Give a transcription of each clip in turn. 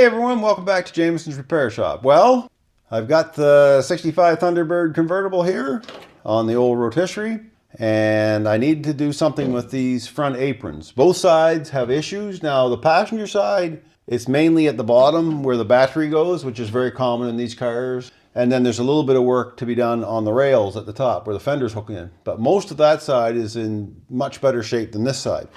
Hey everyone, welcome back to Jameson's Repair Shop. Well, I've got the 65 Thunderbird convertible here on the old rotisserie, and I need to do something with these front aprons. Both sides have issues. Now the passenger side, it's mainly at the bottom where the battery goes, which is very common in these cars. And then there's a little bit of work to be done on the rails at the top where the fenders hook in. But most of that side is in much better shape than this side.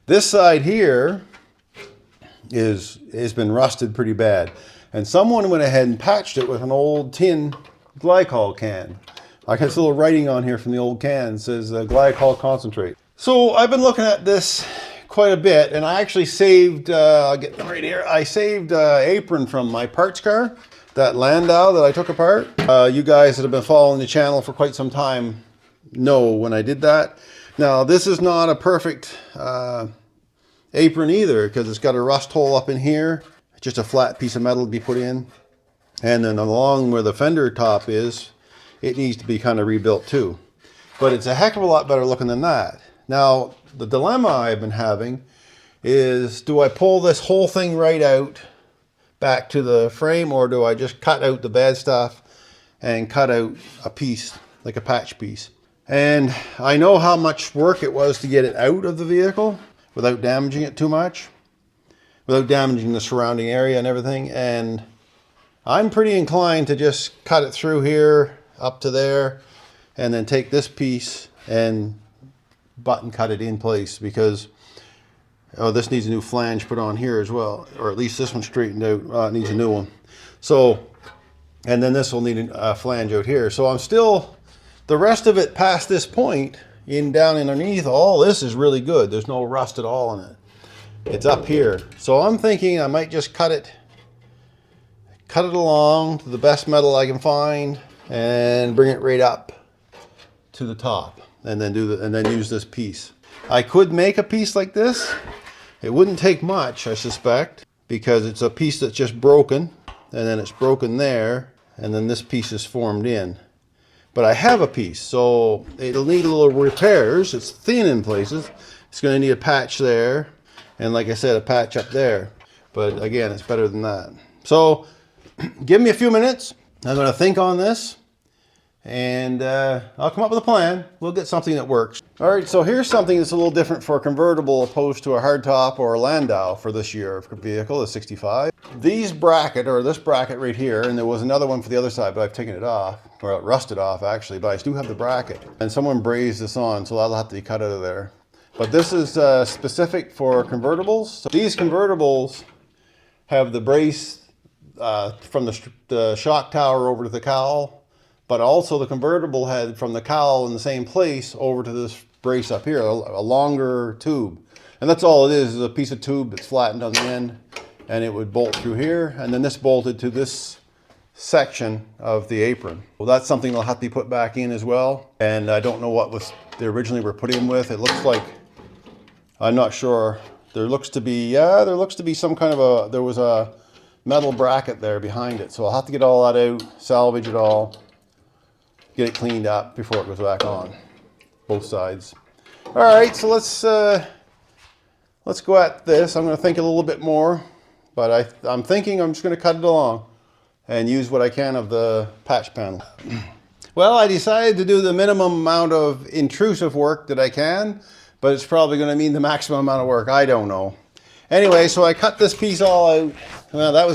This side here has been rusted pretty bad, and someone went ahead and patched it with an old tin glycol can. I got this little writing on here from the old can. It says glycol concentrate. So I've been looking at this quite a bit, and I actually saved I'll get them right here. I saved Apron from my parts car, that Landau that I took apart. You guys that have been following the channel for quite some time know when I did that. Now this is not a perfect apron either, because it's got a rust hole up in here, just a flat piece of metal to be put in, and then along where the fender top is, it needs to be kind of rebuilt too. But it's a heck of a lot better looking than that. Now the dilemma I've been having is, do I pull this whole thing right out back to the frame, or do I just cut out the bad stuff and cut out a piece, like a patch piece? And I know how much work it was to get it out of the vehicle without damaging it too much, without damaging the surrounding area and everything. And I'm pretty inclined to just cut it through here up to there, and then take this piece and button cut it in place, because this needs a new flange put on here as well, or at least this one straightened out. It needs a new one. So, and then this will need a flange out here. So I'm still, the rest of it past this point, down underneath, all this is really good. There's no rust at all in it. It's up here. So I'm thinking I might just cut it along to the best metal I can find and bring it right up to the top, and then use this piece. I could make a piece like this. It wouldn't take much, I suspect, because it's a piece that's just broken, and then it's broken there, and then this piece is formed in. But I have a piece, so it'll need a little repairs. It's thin in places. It's going to need a patch there, and like I said, a patch up there. But again, it's better than that. So give me a few minutes. I'm going to think on this, and I'll come up with a plan. We'll get something that works. All right, so here's something that's a little different for a convertible opposed to a hardtop or a Landau for this year of vehicle, the 65. These bracket, or this bracket right here, and there was another one for the other side, but I've taken it off, or it rusted off actually, but I do have the bracket. And someone brazed this on, so that'll have to be cut out of there. But this is specific for convertibles. So these convertibles have the brace from the shock tower over to the cowl, but also the convertible had from the cowl in the same place over to this brace up here, a longer tube. And that's all it is a piece of tube that's flattened on the end, and it would bolt through here, and then this bolted to this section of the apron. Well, that's something that'll have to be put back in as well. And I don't know what they originally were put in with. It looks like, I'm not sure. There looks to be some kind of there was a metal bracket there behind it. So I'll have to get all that out, salvage it all, get it cleaned up before it goes back on, both sides. All right, so let's go at this. I'm going to think a little bit more, but I'm thinking I'm just going to cut it along and use what I can of the patch panel. Well, I decided to do the minimum amount of intrusive work that I can, but it's probably going to mean the maximum amount of work. I don't know. Anyway, so I cut this piece all out. Well, that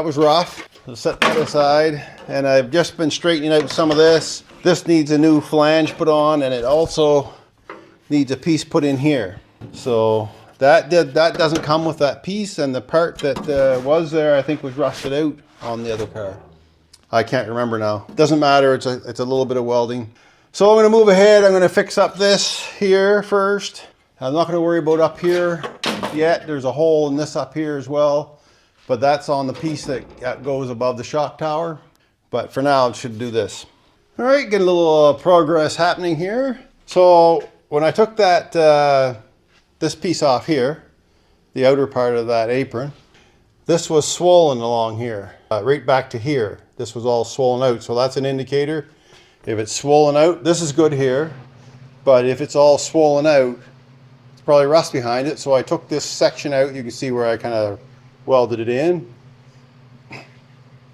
was rough. I'll set that aside, and I've just been straightening out some of this. This needs a new flange put on, and it also needs a piece put in here. So that doesn't come with that piece, and the part that was there I think was rusted out on the other car. I can't remember now. It doesn't matter, it's a little bit of welding. So I'm going to move ahead. I'm going to fix up this here first. I'm not going to worry about up here yet. There's a hole in this up here as well, but that's on the piece that goes above the shock tower. But for now, it should do this. All right, get a little progress happening here. So when I took that this piece off here, the outer part of that apron, this was swollen along here, right back to here. This was all swollen out, so that's an indicator. If it's swollen out, this is good here, but if it's all swollen out, it's probably rust behind it. So I took this section out. You can see where I kind of welded it in.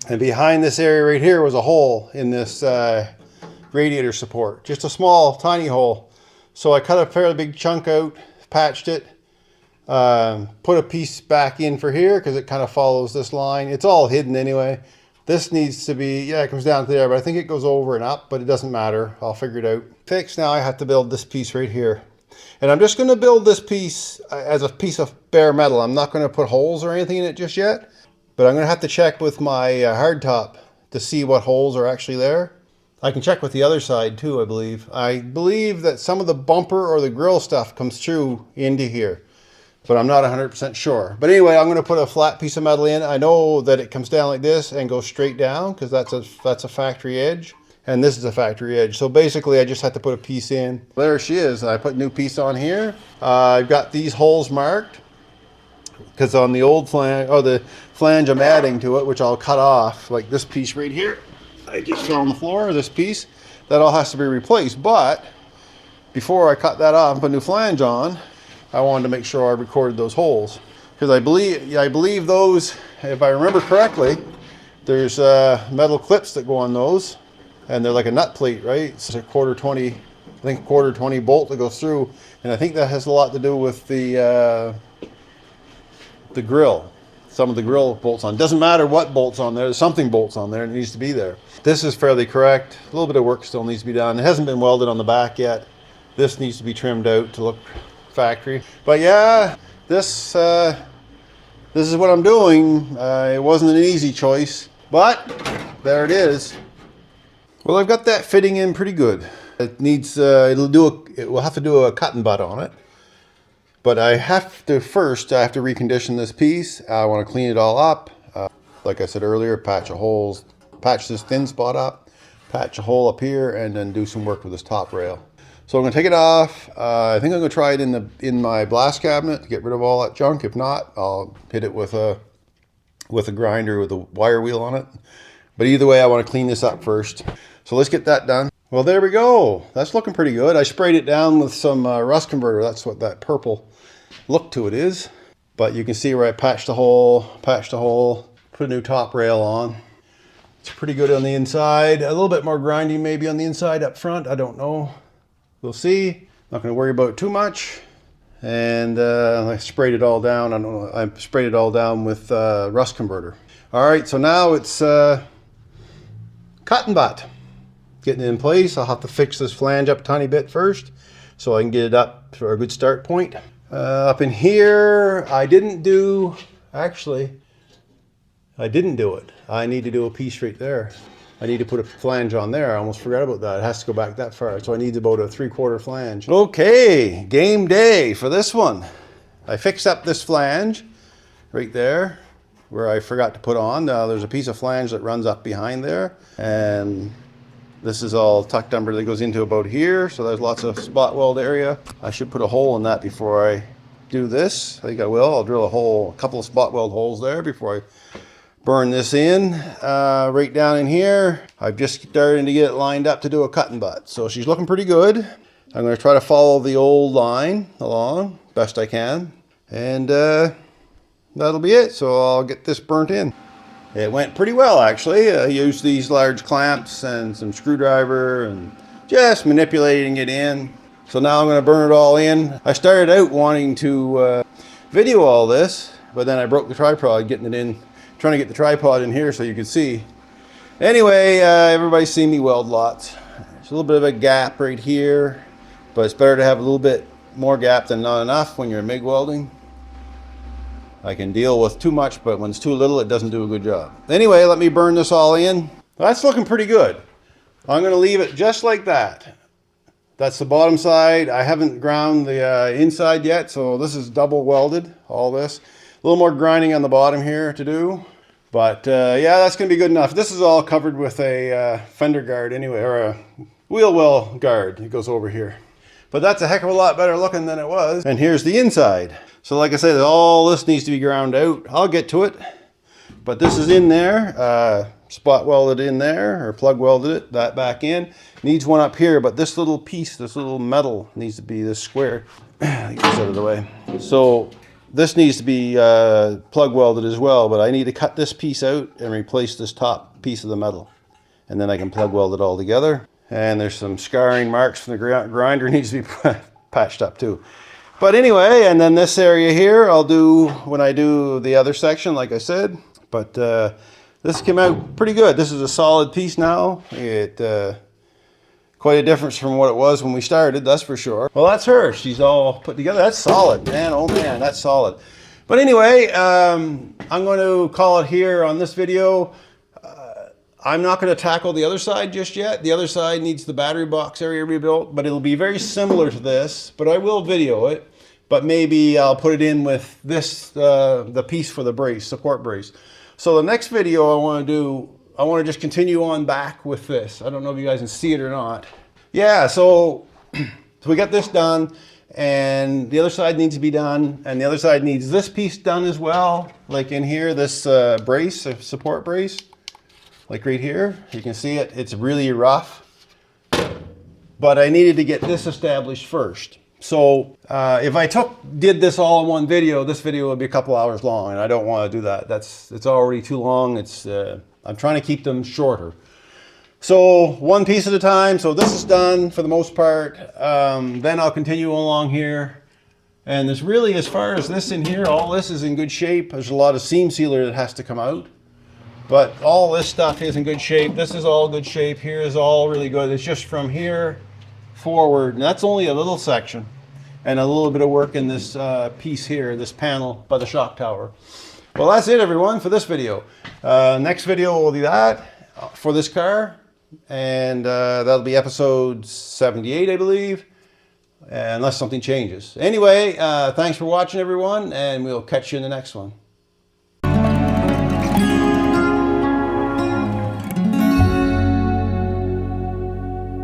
And behind this area right here was a hole in this radiator support. Just a small, tiny hole. So I cut a fairly big chunk out, patched it, put a piece back in for here because it kind of follows this line. It's all hidden anyway. This needs to be, yeah, it comes down to there, but I think it goes over and up, but it doesn't matter. I'll figure it out. Fixed. Now I have to build this piece right here. And I'm just going to build this piece as a piece of bare metal. I'm not going to put holes or anything in it just yet, but I'm going to have to check with my hardtop to see what holes are actually there. I can check with the other side too, I believe. I believe that some of the bumper or the grill stuff comes through into here, but I'm not 100% sure. But anyway, I'm going to put a flat piece of metal in. I know that it comes down like this and goes straight down because that's a factory edge. And this is a factory edge. So basically I just had to put a piece in. There she is. I put a new piece on here. I've got these holes marked because on the old flange, or the flange I'm adding to it, which I'll cut off, like this piece right here. I just fell on the floor, this piece. That all has to be replaced. But before I cut that off and put a new flange on, I wanted to make sure I recorded those holes. Because I believe those, if I remember correctly, there's metal clips that go on those. And they're like a nut plate, right? It's a quarter 20, I think quarter 20 bolt that goes through. And I think that has a lot to do with the grill. Some of the grill bolts on. Doesn't matter what bolts on there. There's something bolts on there and it needs to be there. This is fairly correct. A little bit of work still needs to be done. It hasn't been welded on the back yet. This needs to be trimmed out to look factory. But yeah, this is what I'm doing. It wasn't an easy choice, but there it is. Well, I've got that fitting in pretty good. It needs, we'll have to do a cut and butt on it. But I have to recondition this piece. I want to clean it all up. Like I said earlier, patch this thin spot up, patch a hole up here, and then do some work with this top rail. So I'm going to take it off. I think I'm going to try it in my blast cabinet to get rid of all that junk. If not, I'll hit it with a grinder with a wire wheel on it. But either way, I want to clean this up first. So let's get that done. Well, there we go. That's looking pretty good. I sprayed it down with some rust converter. That's what that purple look to it is. But you can see where I patched the hole, put a new top rail on. It's pretty good on the inside. A little bit more grinding maybe on the inside up front. I don't know. We'll see. Not going to worry about it too much. And I sprayed it all down. I don't know. I sprayed it all down with rust converter. All right, so now it's cut and butt. Getting it in place. I'll have to fix this flange up a tiny bit first so I can get it up for a good start point. Up in here, I didn't do it. I need to do a piece right there. I need to put a flange on there. I almost forgot about that. It has to go back that far. So I need about a 3/4 flange. Okay, game day for this one. I fixed up this flange right there where I forgot to put on. There's a piece of flange that runs up behind there. And this is all tucked under that goes into about here. So there's lots of spot weld area. I should put a hole in that before I do this. I think I will. I'll drill a couple of spot weld holes there before I burn this in. Right down in here, I've just started to get it lined up to do a cut and butt. So she's looking pretty good. I'm going to try to follow the old line along best I can. And that'll be it. So I'll get this burnt in. It went pretty well, actually. I used these large clamps and some screwdriver and just manipulating it in. So now I'm going to burn it all in. I started out wanting to video all this, but then I broke the tripod getting it in, trying to get the tripod in here so you could see. Anyway, everybody's seen me weld lots. There's a little bit of a gap right here, but it's better to have a little bit more gap than not enough when you're MIG welding. I can deal with too much, but when it's too little, it doesn't do a good job. Anyway, let me burn this all in. That's looking pretty good. I'm going to leave it just like that. That's the bottom side. I haven't ground the inside yet, so this is double welded, all this. A little more grinding on the bottom here to do. But yeah, that's going to be good enough. This is all covered with a fender guard anyway, or a wheel well guard. It goes over here. But that's a heck of a lot better looking than it was. And here's the inside. So like I said, all this needs to be ground out. I'll get to it. But this is in there. Spot welded in there, or plug welded it, that back in. Needs one up here, but this little piece, this little metal needs to be this square. Get this out of the way. So this needs to be plug welded as well, but I need to cut this piece out and replace this top piece of the metal. And then I can plug weld it all together. And there's some scarring marks from the grinder needs to be patched up too. But anyway, and then this area here, I'll do when I do the other section, like I said. But this came out pretty good. This is a solid piece now. Quite a difference from what it was when we started, that's for sure. Well, that's her. She's all put together. That's solid, man. Oh man, that's solid. But anyway, I'm going to call it here on this video. I'm not going to tackle the other side just yet. The other side needs the battery box area rebuilt, but it'll be very similar to this, but I will video it. But maybe I'll put it in with this, the piece for the brace, support brace. So the next video I want to do, I want to just continue on back with this. I don't know if you guys can see it or not. Yeah, so we got this done, and the other side needs to be done, and the other side needs this piece done as well. Like in here, this brace, support brace, like right here. You can see it, it's really rough. But I needed to get this established first. So if I did this all in one video, this video would be a couple hours long, and I don't want to do that. It's already too long. I'm trying to keep them shorter. So one piece at a time. So this is done for the most part. Then I'll continue along here. And there's really, as far as this in here, all this is in good shape. There's a lot of seam sealer that has to come out. But all this stuff is in good shape. This is all good shape. Here is all really good. It's just from here forward, and that's only a little section, and a little bit of work in this piece here, this panel by the shock tower. Well, that's it, everyone, for this video. Next video will be that for this car, and that'll be episode 78, I believe, unless something changes. Anyway, thanks for watching, everyone, and we'll catch you in the next one.